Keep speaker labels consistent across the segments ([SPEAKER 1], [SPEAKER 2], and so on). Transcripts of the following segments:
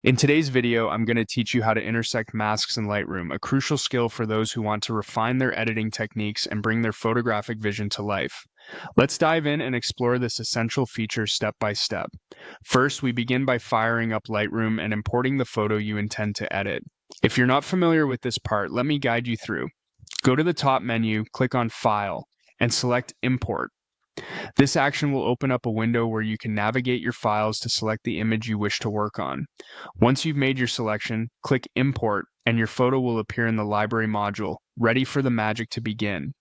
[SPEAKER 1] In today's video, I'm going to teach you how to intersect masks in Lightroom, a crucial skill for those who want to refine their editing techniques and bring their photographic vision to life. Let's dive in and explore this essential feature step by step. First, we begin by firing up Lightroom and importing the photo you intend to edit. If you're not familiar with this part, let me guide you through. Go to the top menu, click on File, and select Import. This action will open up a window where you can navigate your files to select the image you wish to work on. Once you've made your selection, click Import, and your photo will appear in the library module, ready for the magic to begin.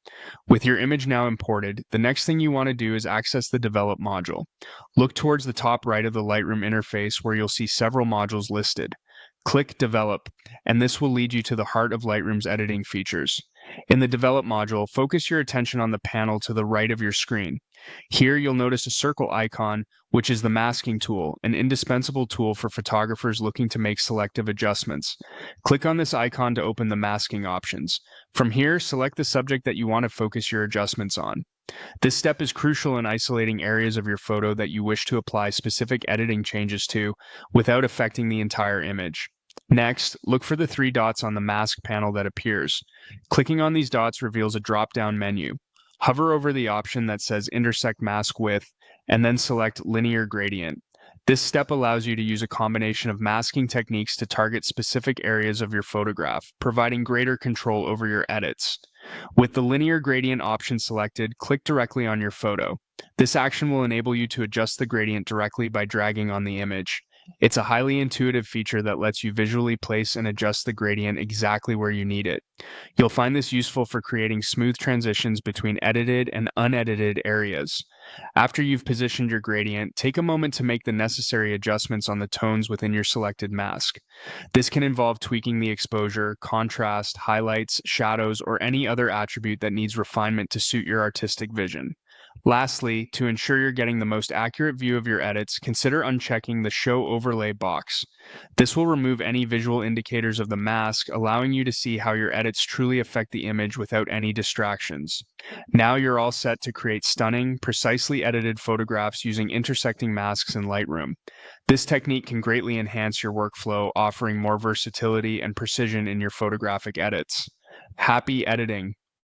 [SPEAKER 1] With your image now imported, the next thing you want to do is access the Develop module. Look towards the top right of the Lightroom interface where you'll see several modules listed. Click Develop, and this will lead you to the heart of Lightroom's editing features. In the Develop module, focus your attention on the panel to the right of your screen. Here you'll notice a circle icon, which is the masking tool, an indispensable tool for photographers looking to make selective adjustments. Click on this icon to open the masking options. From here, select the subject that you want to focus your adjustments on. This step is crucial in isolating areas of your photo that you wish to apply specific editing changes to without affecting the entire image. Next, look for the three dots on the mask panel that appears. Clicking on these dots reveals a drop-down menu. Hover over the option that says Intersect Mask With, and then select Linear Gradient. This step allows you to use a combination of masking techniques to target specific areas of your photograph, providing greater control over your edits. With the linear gradient option selected, click directly on your photo. This action will enable you to adjust the gradient directly by dragging on the image. It's a highly intuitive feature that lets you visually place and adjust the gradient exactly where you need it. You'll find this useful for creating smooth transitions between edited and unedited areas. After you've positioned your gradient, take a moment to make the necessary adjustments on the tones within your selected mask. This can involve tweaking the exposure, contrast, highlights, shadows, or any other attribute that needs refinement to suit your artistic vision. Lastly, to ensure you're getting the most accurate view of your edits, consider unchecking the Show Overlay box. This will remove any visual indicators of the mask, allowing you to see how your edits truly affect the image without any distractions. Now you're all set to create stunning, precisely edited photographs using intersecting masks in Lightroom. This technique can greatly enhance your workflow, offering more versatility and precision in your photographic edits. Happy editing!